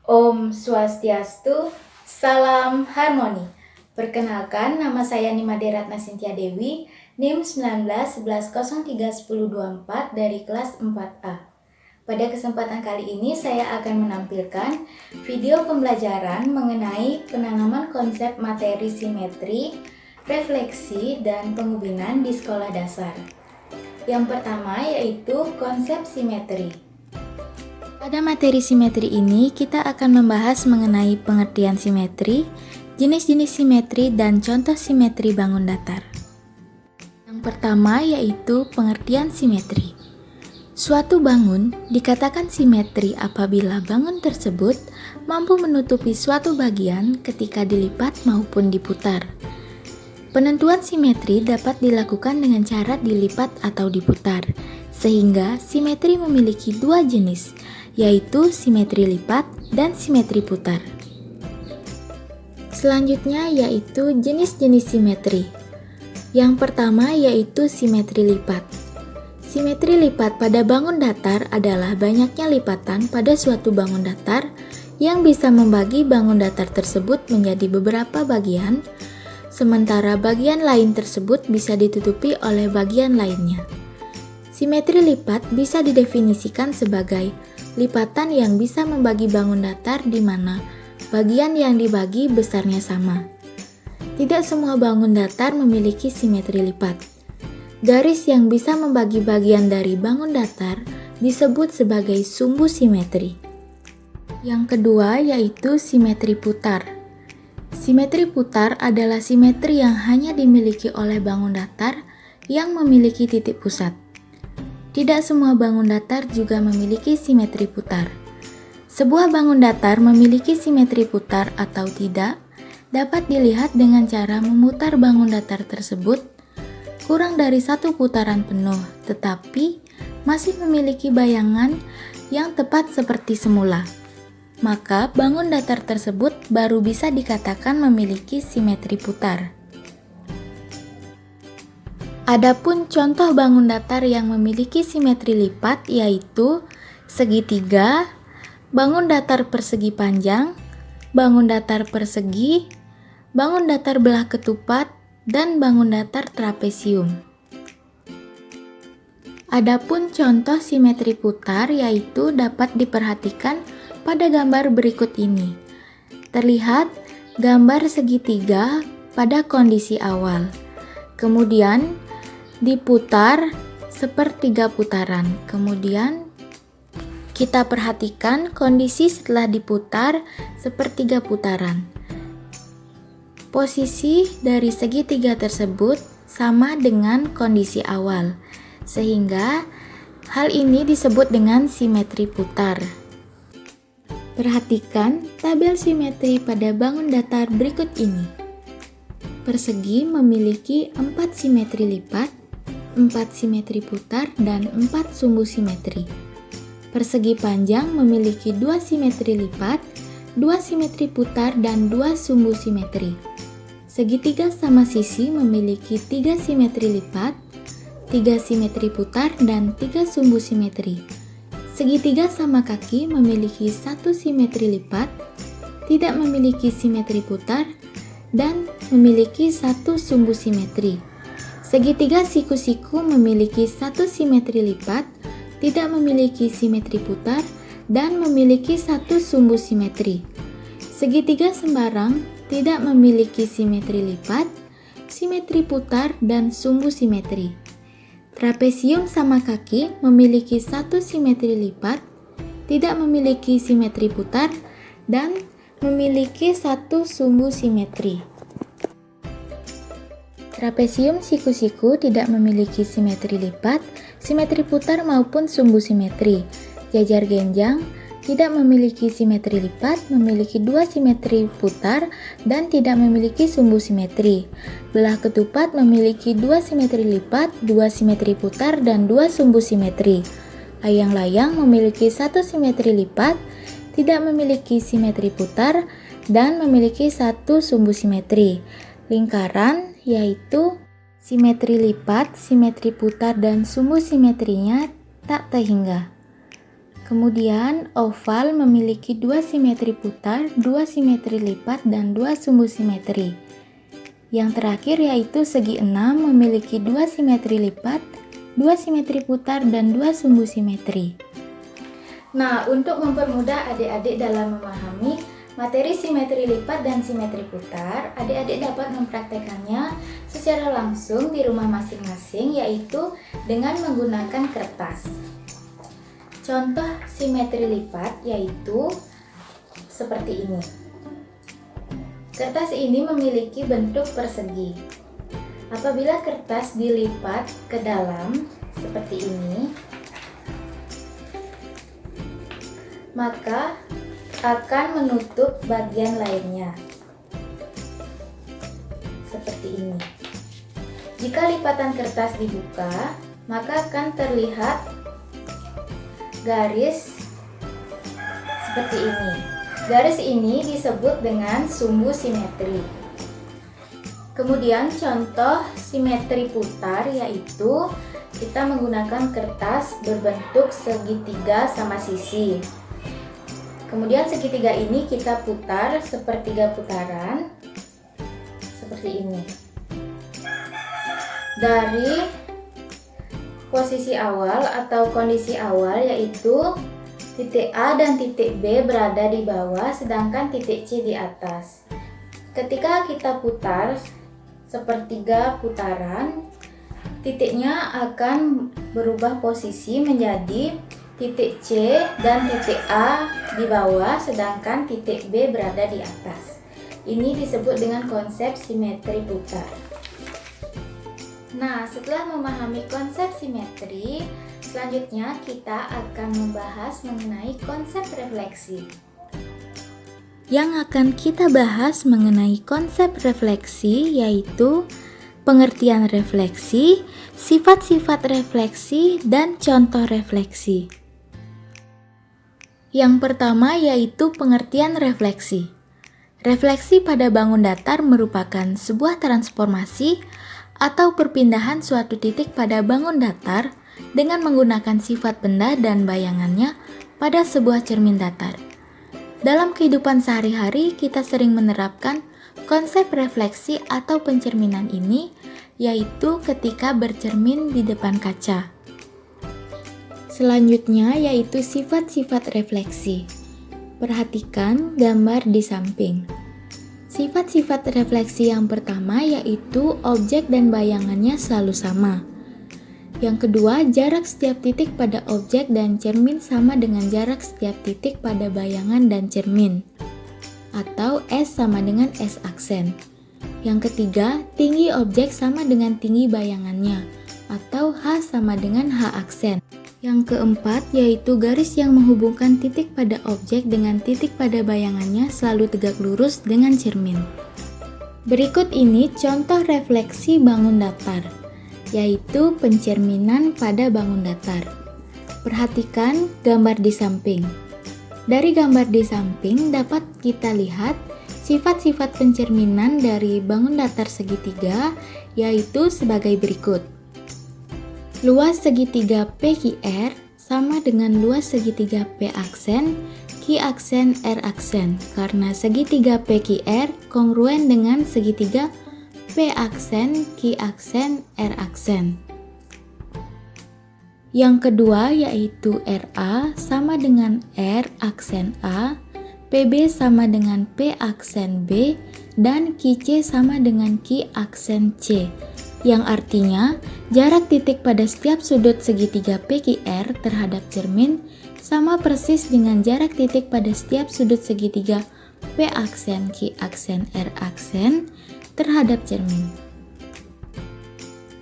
Om Swastiastu, Salam Harmoni. Perkenalkan, nama saya Nimade Ratna Sintia Dewi, NIM 19 11 03 10 24 dari kelas 4A. Pada kesempatan kali ini saya akan menampilkan video pembelajaran mengenai penanaman konsep materi simetri, refleksi, dan pengubinan di sekolah dasar. Yang pertama yaitu konsep simetri. Pada materi simetri ini, kita akan membahas mengenai pengertian simetri, jenis-jenis simetri, dan contoh simetri bangun datar. Yang pertama yaitu pengertian simetri. Suatu bangun dikatakan simetri apabila bangun tersebut mampu menutupi suatu bagian ketika dilipat maupun diputar. Penentuan simetri dapat dilakukan dengan cara dilipat atau diputar, sehingga simetri memiliki dua jenis, yaitu simetri lipat dan simetri putar. Selanjutnya yaitu jenis-jenis simetri. Yang pertama yaitu simetri lipat. Simetri lipat pada bangun datar adalah banyaknya lipatan pada suatu bangun datar yang bisa membagi bangun datar tersebut menjadi beberapa bagian, sementara bagian lain tersebut bisa ditutupi oleh bagian lainnya. Simetri lipat bisa didefinisikan sebagai lipatan yang bisa membagi bangun datar di mana bagian yang dibagi besarnya sama. Tidak semua bangun datar memiliki simetri lipat. Garis yang bisa membagi bagian dari bangun datar disebut sebagai sumbu simetri. Yang kedua yaitu simetri putar. Simetri putar adalah simetri yang hanya dimiliki oleh bangun datar yang memiliki titik pusat. Tidak semua bangun datar juga memiliki simetri putar. Sebuah bangun datar memiliki simetri putar atau tidak dapat dilihat dengan cara memutar bangun datar tersebut kurang dari satu putaran penuh, tetapi masih memiliki bayangan yang tepat seperti semula. Maka bangun datar tersebut baru bisa dikatakan memiliki simetri putar. Adapun contoh bangun datar yang memiliki simetri lipat yaitu segitiga, bangun datar persegi panjang, bangun datar persegi, bangun datar belah ketupat, dan bangun datar trapesium. Adapun contoh simetri putar yaitu dapat diperhatikan pada gambar berikut ini. Terlihat gambar segitiga pada kondisi awal. Kemudian diputar sepertiga putaran. Kemudian kita perhatikan kondisi setelah diputar sepertiga putaran. Posisi dari segitiga tersebut sama dengan kondisi awal, sehingga hal ini disebut dengan simetri putar. Perhatikan tabel simetri pada bangun datar berikut ini. Persegi memiliki 4 simetri lipat, 4 simetri putar, dan 4 sumbu simetri. Persegi panjang memiliki 2 simetri lipat, 2 simetri putar, dan 2 sumbu simetri. Segitiga sama sisi memiliki 3 simetri lipat, 3 simetri putar, dan 3 sumbu simetri. Segitiga sama kaki memiliki 1 simetri lipat, tidak memiliki simetri putar, dan memiliki 1 sumbu simetri. Segitiga siku-siku memiliki 1 simetri lipat, tidak memiliki simetri putar, dan memiliki 1 sumbu simetri. Segitiga sembarang tidak memiliki simetri lipat, simetri putar, dan sumbu simetri. Trapesium sama kaki memiliki 1 simetri lipat, tidak memiliki simetri putar, dan memiliki 1 sumbu simetri. Trapesium siku-siku tidak memiliki simetri lipat, simetri putar maupun sumbu simetri. Jajar genjang tidak memiliki simetri lipat, memiliki 2 simetri putar, dan tidak memiliki sumbu simetri. Belah ketupat memiliki 2 simetri lipat, 2 simetri putar, dan 2 sumbu simetri. Layang-layang memiliki 1 simetri lipat, tidak memiliki simetri putar, dan memiliki 1 sumbu simetri. Lingkaran yaitu simetri lipat, simetri putar, dan sumbu simetrinya tak terhingga. Kemudian, oval memiliki 2 simetri putar, 2 simetri lipat, dan 2 sumbu simetri. Yang terakhir yaitu segi 6 memiliki 2 simetri lipat, 2 simetri putar, dan 2 sumbu simetri. Nah, untuk mempermudah adik-adik dalam memahami materi simetri lipat dan simetri putar, adik-adik dapat mempraktekannya secara langsung di rumah masing-masing, yaitu dengan menggunakan kertas. Contoh simetri lipat yaitu seperti ini. Kertas ini memiliki bentuk persegi. Apabila kertas dilipat ke dalam seperti ini, maka akan menutup bagian lainnya seperti ini. Jika lipatan kertas dibuka, maka akan terlihat garis seperti ini. Garis ini disebut dengan sumbu simetri. Kemudian contoh simetri putar yaitu kita menggunakan kertas berbentuk segitiga sama sisi. Kemudian segitiga ini kita putar sepertiga putaran seperti ini. Dari posisi awal atau kondisi awal yaitu titik A dan titik B berada di bawah sedangkan titik C di atas. Ketika kita putar sepertiga putaran, titiknya akan berubah posisi menjadi titik C dan titik A di bawah sedangkan titik B berada di atas. Ini disebut dengan konsep simetri putar. Nah, setelah memahami konsep simetri, selanjutnya kita akan membahas mengenai konsep refleksi. Yang akan kita bahas mengenai konsep refleksi yaitu pengertian refleksi, sifat-sifat refleksi, dan contoh refleksi. Yang pertama yaitu pengertian refleksi. Refleksi pada bangun datar merupakan sebuah transformasi atau perpindahan suatu titik pada bangun datar dengan menggunakan sifat benda dan bayangannya pada sebuah cermin datar. Dalam kehidupan sehari-hari, kita sering menerapkan konsep refleksi atau pencerminan ini, yaitu ketika bercermin di depan kaca. Selanjutnya yaitu sifat-sifat refleksi. Perhatikan gambar di samping. Sifat-sifat refleksi yang pertama yaitu objek dan bayangannya selalu sama. Yang kedua, jarak setiap titik pada objek dan cermin sama dengan jarak setiap titik pada bayangan dan cermin, atau S sama dengan S aksen. Yang ketiga, tinggi objek sama dengan tinggi bayangannya, atau H sama dengan H aksen. Yang keempat, yaitu garis yang menghubungkan titik pada objek dengan titik pada bayangannya selalu tegak lurus dengan cermin. Berikut ini contoh refleksi bangun datar, yaitu pencerminan pada bangun datar. Perhatikan gambar di samping. Dari gambar di samping dapat kita lihat sifat-sifat pencerminan dari bangun datar segitiga, yaitu sebagai berikut. Luas segitiga PQR sama dengan luas segitiga P aksen, Q aksen, R aksen, karena segitiga PQR kongruen dengan segitiga P aksen, Q aksen, R aksen. Yang kedua yaitu RA sama dengan R aksen A, PB sama dengan P aksen B, dan QC sama dengan Q aksen C. Yang artinya, jarak titik pada setiap sudut segitiga PQR terhadap cermin sama persis dengan jarak titik pada setiap sudut segitiga P aksen, Q aksen, R aksen terhadap cermin.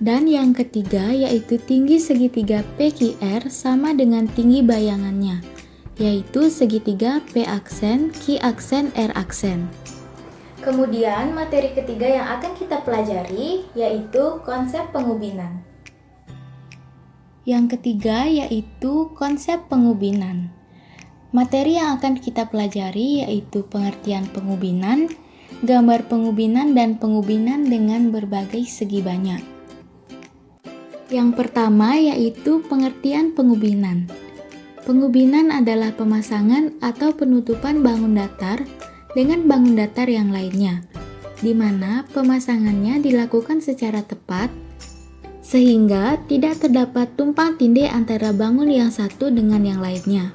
Dan yang ketiga yaitu tinggi segitiga PQR sama dengan tinggi bayangannya, yaitu segitiga P aksen, Q aksen, R aksen. Kemudian materi ketiga yang akan kita pelajari yaitu konsep pengubinan. Yang ketiga yaitu konsep pengubinan. Materi yang akan kita pelajari yaitu pengertian pengubinan, gambar pengubinan, dan pengubinan dengan berbagai segi banyak. Yang pertama yaitu pengertian pengubinan. Pengubinan adalah pemasangan atau penutupan bangun datar dengan bangun datar yang lainnya, di mana pemasangannya dilakukan secara tepat sehingga tidak terdapat tumpang tindih antara bangun yang satu dengan yang lainnya.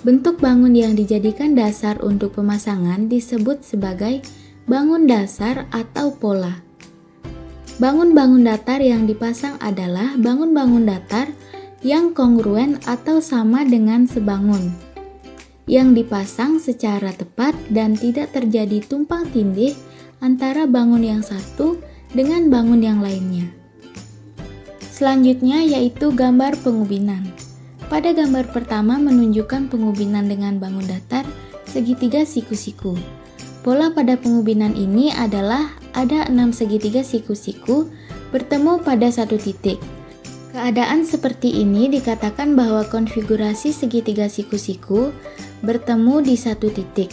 Bentuk bangun yang dijadikan dasar untuk pemasangan disebut sebagai bangun dasar atau pola. Bangun-bangun datar yang dipasang adalah bangun-bangun datar yang kongruen atau sama dengan sebangun, yang dipasang secara tepat dan tidak terjadi tumpang tindih antara bangun yang satu dengan bangun yang lainnya. Selanjutnya yaitu gambar pengubinan. Pada gambar pertama menunjukkan pengubinan dengan bangun datar segitiga siku-siku. Pola pada pengubinan ini adalah ada 6 segitiga siku-siku bertemu pada satu titik. Keadaan seperti ini dikatakan bahwa konfigurasi segitiga siku-siku bertemu di satu titik,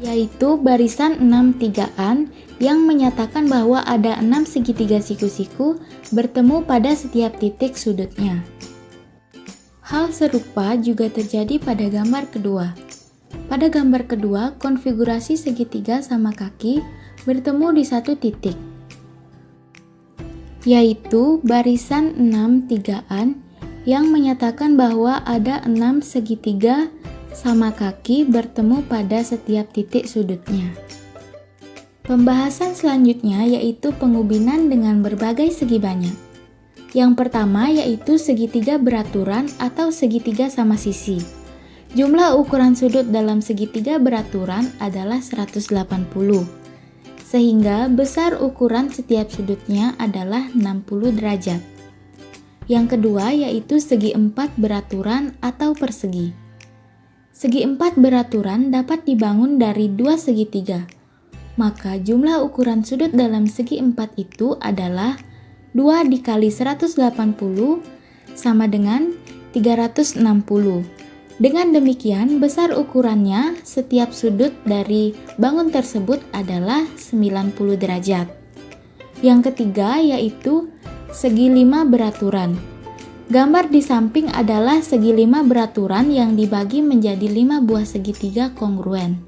yaitu barisan 6 tigaan yang menyatakan bahwa ada 6 segitiga siku-siku bertemu pada setiap titik sudutnya. Hal serupa juga terjadi pada gambar kedua. Pada gambar kedua, konfigurasi segitiga sama kaki bertemu di satu titik, yaitu barisan 6 tigaan yang menyatakan bahwa ada 6 segitiga sama kaki bertemu pada setiap titik sudutnya. Pembahasan selanjutnya yaitu pengubinan dengan berbagai segi banyak. Yang pertama yaitu segitiga beraturan atau segitiga sama sisi. Jumlah ukuran sudut dalam segitiga beraturan adalah 180, sehingga besar ukuran setiap sudutnya adalah 60 derajat. Yang kedua yaitu segi empat beraturan atau persegi. Segi empat beraturan dapat dibangun dari dua segitiga. Maka jumlah ukuran sudut dalam segi empat itu adalah 2 dikali 180 sama dengan 360. Dengan demikian, besar ukurannya setiap sudut dari bangun tersebut adalah 90 derajat. Yang ketiga yaitu segi 5 beraturan. Gambar di samping adalah segi 5 beraturan yang dibagi menjadi 5 buah segitiga kongruen.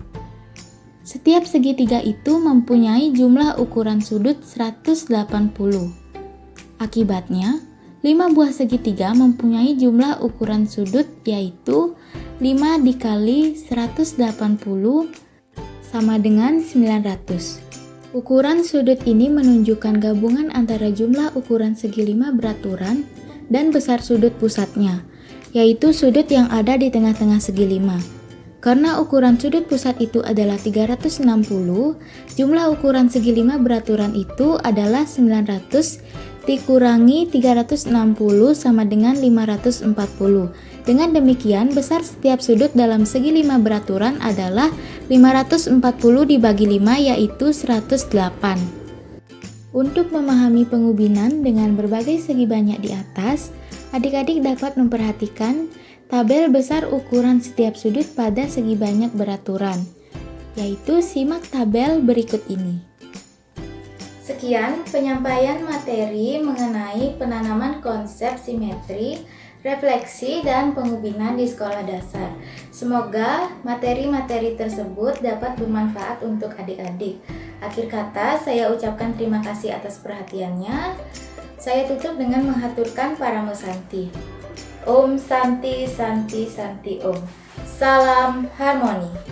Setiap segitiga itu mempunyai jumlah ukuran sudut 180. Akibatnya, 5 buah segitiga mempunyai jumlah ukuran sudut yaitu 5 dikali 180 sama dengan 900. Ukuran sudut ini menunjukkan gabungan antara jumlah ukuran segi 5 beraturan dan besar sudut pusatnya, yaitu sudut yang ada di tengah-tengah segi 5. Karena ukuran sudut pusat itu adalah 360, jumlah ukuran segi 5 beraturan itu adalah 900 dikurangi 360 sama dengan 540. Dengan demikian, besar setiap sudut dalam segi 5 beraturan adalah 540 dibagi 5 yaitu 108. Untuk memahami pengubinan dengan berbagai segi banyak di atas, adik-adik dapat memperhatikan tabel besar ukuran setiap sudut pada segi banyak beraturan, yaitu simak tabel berikut ini. Sekian penyampaian materi mengenai penanaman konsep simetri, refleksi, dan pengubinan di sekolah dasar. Semoga materi-materi tersebut dapat bermanfaat untuk adik-adik. Akhir kata, saya ucapkan terima kasih atas perhatiannya. Saya tutup dengan menghaturkan Paramo Santi. Om Santi Santi Santi Om. Salam harmoni.